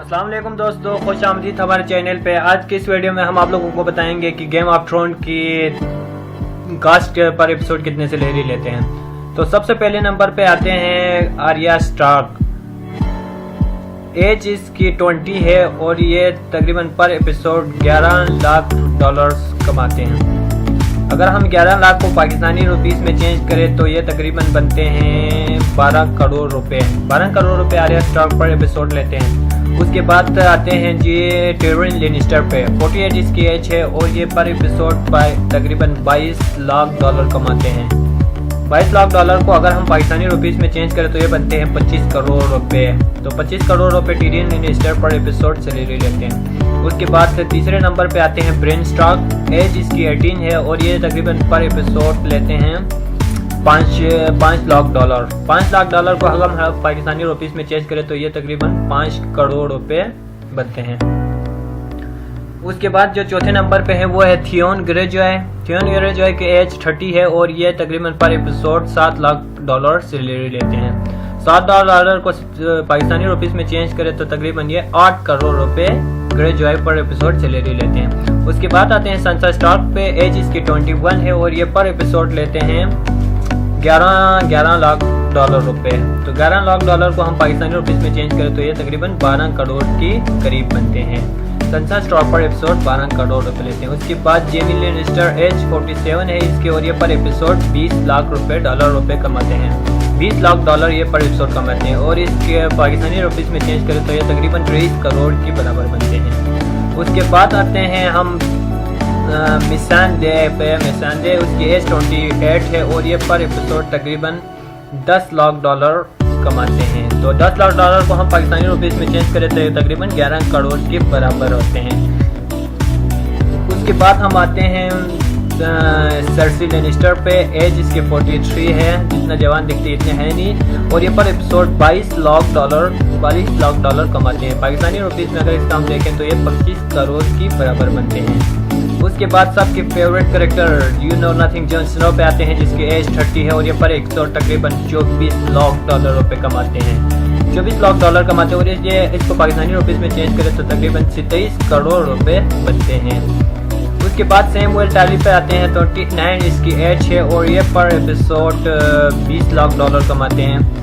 अस्सलाम वालेकुम दोस्तों, खुश आमदीद हमारे चैनल पे। आज की इस वीडियो में हम आप लोगों को बताएंगे कि गेम ऑफ थ्रोन की कास्ट पर एपिसोड कितने सैलरी लेते हैं। तो सबसे पहले नंबर पे आते हैं आर्या स्टार्क। एज इसकी 20 है और ये तकरीबन पर एपिसोड $11 लाख कमाते हैं। अगर हम 11 लाख को पाकिस्तानी रुपीस में चेंज करें तो ये तकरीबन बनते हैं 12 करोड़ रुपए। 12 करोड़ रुपए आर्या स्टार्क पर एपिसोड लेते हैं। उसके बाद आते हैं जी टिरियन लैनिस्टर पे। 48 इसकी एज है और ये पर एपिसोड तकरीबन $22 लाख कमाते हैं। $22 लाख को अगर हम पाकिस्तानी रुपीस में चेंज करें तो ये बनते हैं 25 करोड़ रुपए। तो 25 करोड़ रुपए टिरियन लैनिस्टर पर एपिसोड सैलरी लेते हैं। उसके बाद से तीसरे नंबर पे आते हैं ब्रेन स्टार्क। एज इसकी 18 है और ये तकरीबन पर एपिसोड लेते हैं $5 लाख। $5 लाख को अगर हम पाकिस्तानी रुपीस में चेंज करें तो ये तकरीबन 5 करोड़ रुपए बनते हैं। उसके बाद जो चौथे नंबर पे है वो है थियोन ग्रेजॉय। थियोन ग्रेजॉय की एज 30 है और ये तकरीबन पर एपिसोड $7 लाख सैलरी लेते हैं। $7 को पाकिस्तानी रुपीस में चेंज करें तो तकरीबन ये 8 करोड़ रुपए ग्रेजॉय पर एपिसोड सैलरी लेते हैं। उसके बाद आते हैं सैंसा स्टार्क पे। एज इसकी 21 है और ये पर एपिसोड लेते हैं 11 लाख रुपए। तो $11 लाख को हम पाकिस्तानी रुपीस में चेंज करें तो ये तकरीबन 12 करोड़ के करीब बनते हैं। सैंसा स्टार्क पर एपिसोड 12 करोड़ रुपए लेते हैं। उसके बाद जेमी लैनिस्टर एज 47 है इसके और ये पर एपिसोड $20 लाख रुपए कमाते हैं। $20 लाख ये पर एपिसोड कमाते हैं और इसके पाकिस्तानी रुपीस में चेंज करें तो ये तकरीबन 23 करोड़ के बराबर बनते हैं। उसके बाद आते हैं हम मिसांडे पे। मिसांडे उसकी एज 28 है और ये पर एपिसोड तकरीबन $10 लाख कमाते हैं। तो $10 लाख को हम पाकिस्तानी रुपीस में चेंज करें तो तकरीबन 11 करोड़ के बराबर होते हैं। उसके बाद हम आते हैं सर्सी लैनिस्टर पे। एज इसके 43 है, जितना जवान दिखती है इतने है नहीं और ये पर एपिसोड $22 लाख कमाते हैं। पाकिस्तानी रुपीस में अगर इसका हम देखें तो ये 25 करोड़ की बराबर बनते हैं। उसके बाद सबके favourite character you know nothing Jon Snow पे आते हैं जिसकी एज 30 है और ये पर एपिसोड तकरीबन $24 लाख रुपए कमाते हैं। $24 लाख कमाते हैं और ये इसको पाकिस्तानी रुपीस में चेंज करें तो तकरीबन 27 करोड़ रुपए बनते हैं। उसके बाद सैमुअल टाली पे आते हैं। 29 इसकी एज है और ये पर एपिसोड $20 लाख कमाते हैं।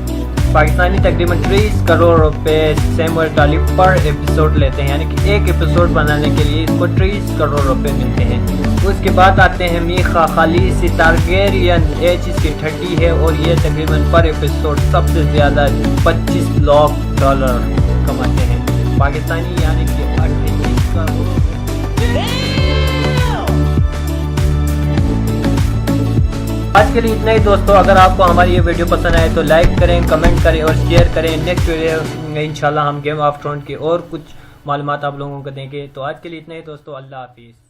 पाकिस्तानी तकरीबन 30 करोड़ रुपए सैमुअल टाली पर एपिसोड लेते हैं, यानी कि एक एपिसोड बनाने के लिए इसको 30 करोड़ रुपए मिलते हैं। उसके बाद आते हैं मीखा खालिसी टारगेरियन। एज इसकी 30 है और ये तकरीबन पर एपिसोड सबसे ज़्यादा $25 लाख कमाते हैं पाकिस्तानी, यानी कि 28 करोड़। आज के लिए इतना ही दोस्तों। अगर आपको हमारी ये वीडियो पसंद आए तो लाइक करें, कमेंट करें और शेयर करें। नेक्स्ट वीडियो में इंशाल्लाह हम गेम ऑफ थ्रोन की और कुछ मालूमात आप लोगों को देंगे। तो आज के लिए इतना ही दोस्तों। अल्लाह हाफिज़।